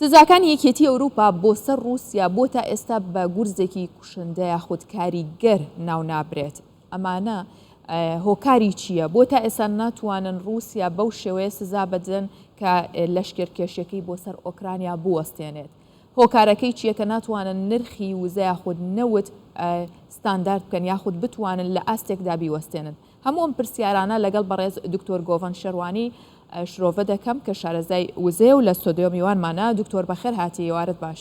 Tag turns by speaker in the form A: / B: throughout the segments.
A: سزاکانی یەکێتی ئەوروپا بۆ سەر رووسیا بۆ تا ئێستا بە گورزێکی کوشندە یاخود کاریگەر ناو نابرێت. ئەمانە هۆکاری چییە؟ بۆ تا ئێستا ناتوانن رووسیا بەو شێوەیە سزا بدەن کە لەشکێرکێشیەکەی بۆ سەر ئۆکرانیا بوەستێنێت. هۆکارەکەی چییە کە ناتوانن نرخی وزە یاخود نەوت ستاندارد بکەن یاخود بتوانن لە ئاستێکدا بیوەستێنن. هەموو ئەم پرسیارانە لەگەڵ بەڕێز دکتۆر گۆڤەن شەروانی شرۆڤە دەکەم کە شارەزای وزێ و لە ستۆدیۆ میوانمانە. دکتۆر بەخێر هاتی، ئێوارت باش.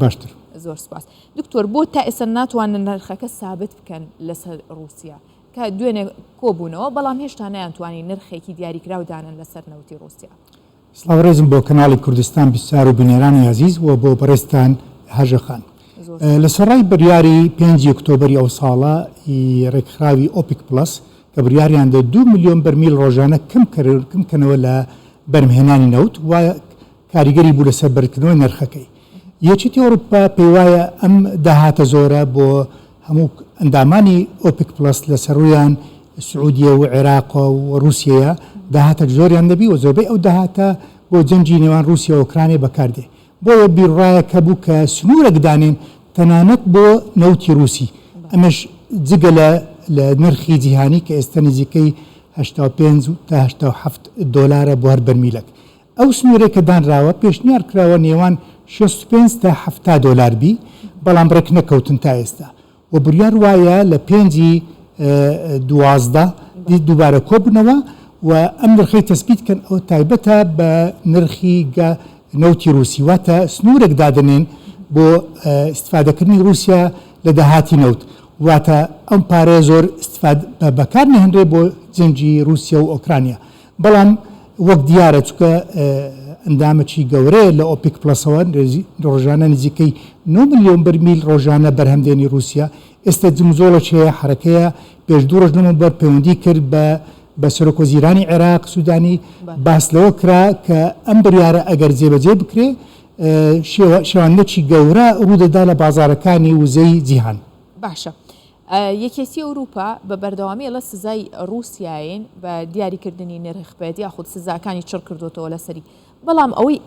B: باشتر.
A: زۆر سپاس. دکتۆر، بۆ تا ئێستا ناتوانن نرخەکە سابت بکەن لەسەر رووسیا کە دوێنێ کۆبوونەوە، بەڵام هێشتا نەیانتوانی نرخێکی دیاریکراو دانن لەسەر نەوتی رووسیا.
B: سڵاوڕێزم بۆ کەناڵی کوردستان بیستار و بنێرانی عزیز و بۆ بەڕێستان هەژەخان. لە سەرای بڕیاری 5 ئۆکتۆبەری ئەو ساڵە ڕێکخراوی ئۆپیک پلس کە بڕیاریان دە 2 ملیۆن بەرمیل ڕۆژانە کەمکەنەوە لە بەرمهێنانی نەوت و کاریگەری بوو لەسەر بەرکردنەوەی نرخەکەی. یەکێتی ئەوروپا پێی وایە ئەم داهاتە زۆرە بۆ هەموو ئەندامانی ئۆپیک پلس لە سەرویان سعودیە و عێراق و رووسیەیە داهاتە زۆریان دەبی و زۆربەی ئەو داهاتە بۆ جەنجی نێوان رووسیا و ئۆکرانیا بەکاردێ. بۆیە بیرڕایە کە بوو کە سنوورێک دانێن تەنانەت بۆ نەوتی رووسی. ئەمەش جگە لە نرخی جیهانی کە ئێستا نزیکەی 85 تا 87 دۆلارە بۆ هەر بەرمیلەک. ئەو سنوورێک کە دانراوە پێشنیار کراوە نێوان 65 تا 70 دۆلار بی، بەڵام ڕێک نەکەوتن تا ئێستا و بڕیار وایە لە 5/12 دووبارە کۆبنەوە و ئەم نرخەی تەسبیت کەن ئەو تایبەتە بە نرخی نەوتی رووسی، واتە سنوورێک دادنێن بۆ استفادەکردنی رووسیا لە داهاتی نەوت، واتە ئەم پارەیە زۆر بەکار نەهێنرێ بۆ جەنجی رووسیا و ئۆکرانیا. بەڵام وەک دیارە چکە ئەندامەی گەورەیە لە ئۆپیک پلسەوە ڕۆژانە نزیکەی 9 ملیۆن بەرمیل ڕۆژانە بەرهەمدێنی رووسیا. ئێستا جمزۆڵەی هەرەکەیە پێش 2 ڕۆژ لەمەوبەر پەیوەندی کرد بە سەرۆکوەزیرانی عێراق سوودانی باس لەوە کرا کە ئەم بڕیارە ئەگەر جێبەجێ بکرێ شێوانەکی گەورە ڕوودەدا لە بازارەکانی وزەی جیهان.
A: باشە. یەکێتی ئەوروپا بە بەردەوامی لە سزای رووسیاین بە دیاریکردنی نرخ بێت یاخود سزاکانی چڕ کردوتەوە لەسەری، بەڵام ئەوەی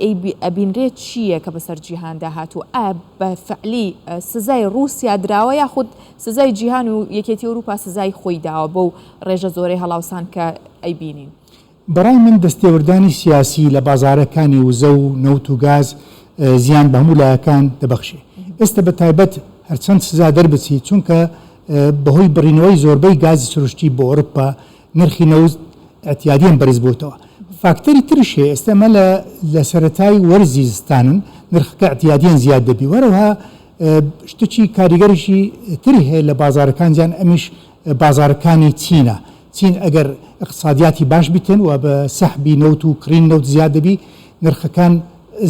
A: ئەبینرێت چییە کە بەسەر جیهاندا هاتوو؟ بە فعلی سزای رووسیا دراوە یاخود سزای جیهان و یەکێتی ئەوروپا سزای خۆی داوە بەو ڕێژە زۆرەی هەڵاوسان کە ئەیبینین؟
B: بەڕای من دەستێوەردانی سیاسی لە بازارەکانی وزە و نەوت و گاز زیان بە هەموو لایەکان دەبەخشێ. ئێستا بە تایبەت هەرچەند سزا دەربچی چونکە بەهۆی بڕینەوەی زۆربەی گازی سروشتی بۆ ئەوروپا نرخی نەوت ئەتیادیان بەرز بووتەوە. فاکتەری ترش هەیە، ئێستامە لە سەرەتای وەرزی زستانن نرخەکە ئەتیادیان زیاد دەبی. وەرەوە شتێکی کاریگەریشی تری هەیە لە بازارەکان جیان ئەمیش بازارەکانی چینە. چین ئەگەر اقتصادیاتی باش بیتن و بە سەحبی نەوت و کڕین نەوت زیاد دەبی نرخەکان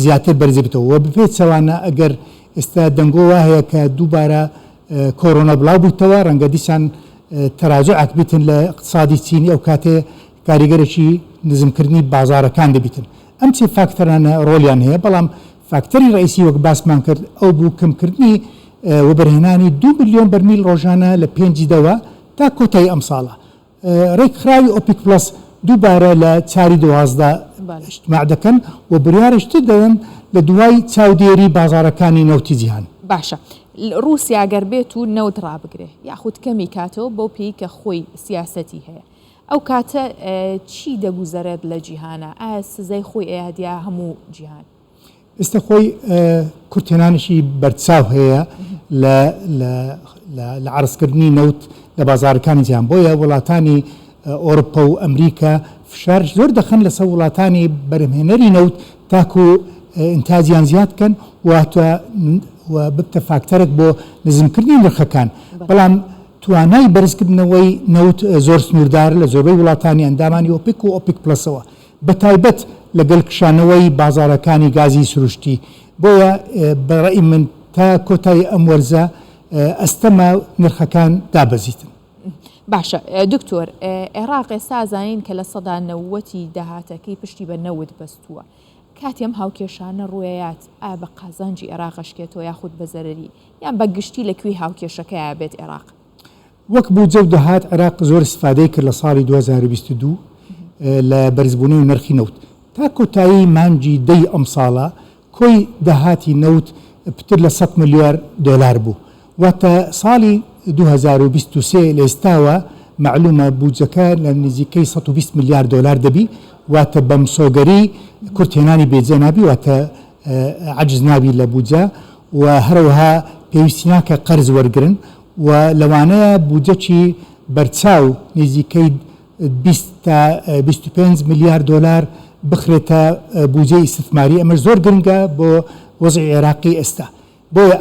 B: زیاتر بەرز بێتەوە و بپێت چەوانە ئەگەر ئێستا دەنگۆ وا هەیە کە دووبارە کۆرۆنا بڵاو بووتەوە ڕەنگە دیسان تەراجعات بیتن لە اقتصادی چینی ئەو کاتێ کاریگەرێکی نزمکردنی بازارەکان دەبیتن. ئەم چێ فاکتەرانە ڕۆلیان هەیە، بەڵام فاکتەری ڕئیسی وەک باسمان کرد ئەو بوو کەمکردنی وەبەرهێنانی 2 ملیۆن بەرمیل ڕۆژانە لە 5/10 تا کۆتایی ئەم ساڵە. ڕێکخراوی ئۆپیک پلس دووبارە لە 4/12 اجتماع دەکەن و بڕیارشتر دەدەن لە دوای چاودێری بازارەکانی نەوتی جیهان.
A: باشە. رووسیا گەر بێت و نەوت ڕابگرێ یاخود کەمی کاتەوە بۆ پێی کە خۆی سیاسەتی هەیە، ئەو کاتە چی دەگوزارێت لە جیهانە؟ ئایا سزای خۆی ئەیادیا هەموو جیهان؟
B: ئێستا خۆی کورتێنانشی بەرچاو هەیە لە عرضکردنی نەوت لە بازارەکانی جیهان، بۆیە وڵاتانی ئۆروپا و ئەمریکا فشارش زۆر دەخەن لەسەر وڵاتانی بەرهەمهێنەری نەوت تاکو ئینتاجیان زیاد بکەن و ببتە فاکتەرێک بۆ نزمکردنی نرخەکان. بەڵام توانای بەرزکردنەوەی نەوت زۆر سنووردار لە زۆربەی وڵاتانی ئەندامانی ئۆپیک و ئۆپیک پلسەوە، بە تایبەت لەگەڵ کشانەوەی بازارەکانی گازی سروشتی. بۆیە بەڕێی من تا کۆتایی ئەم وەرزە ئەستەمە نرخەکان دابەزیتن.
A: باشە. دکتۆر، عێراق ئێستا ئازانین کە لە سەدا 90 داهاتەکەی پشتی بە نەوت بەستووە. کاتێم هاوکێشانە ڕوایەت بە قازانجی عێراقشکێتەوە یاخود بە زەرری یان بە گشتی لەکوێی هاوکێشەکەیە بێت عێراق؟
B: وەک بوو جەو دەهات عێراق زۆر استفادەی کرد لە ساڵی 2022 لە بەرزبوونی و نرخی نەوت تا کۆتایی مانجی 10 ئەم ساڵە کۆی داهاتی نەوت پتر لە 100 ملیار دۆلار بوو واتە ساڵی 2023 لە ئێستاوە معلومە بودجەکە لە نزیکەی 120 ملیار دۆلار دەبی واتە بەم سۆگەری کورتێنانی بێجێ نابی واتە عجز نابی لە بودجە و هەروەها پێویستی ناکە قەرز وەرگرن و لەوانەیە بودجەی بەرچاو نزیکەی 20 تا 25 ملیار دۆلار بخرێتە بودجەی ئیستثماری ئەمە زۆر گرنگە بۆ وەزعی عێراقی ئێستا بۆیە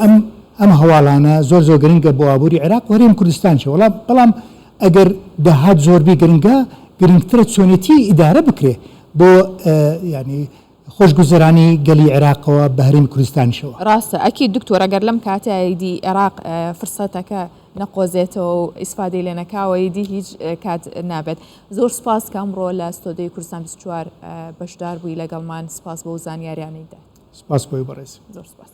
B: ئەم هەواڵانە زۆر گرنگە بۆ ئابووری عێراق و هەرێم کوردستان شە بەڵام ئەگەر داهات زۆربەی گرنگە گرنگترە چۆنێتی ئیدارە بکرێ بۆ ینی خۆشگوزەرانی گەلی عێراقەوە بە هەرێمی کوردستانشەوە
A: ڕاستە ئەکی دکتۆر ئەگەر لەم کاتایدی عێراق فرسەتەکە نەقۆزێتەوە و ئیسفادەی لێ نەکاوەیدی هیچ کات نابێت زۆر سپاس کامڕۆ لە ستۆدیۆی کوردستان 24 بەشدار بووی لەگەڵمان سپاس بۆ زانیاریانەیدا
B: سپاس بۆی بەڕێز
A: زۆر سپاس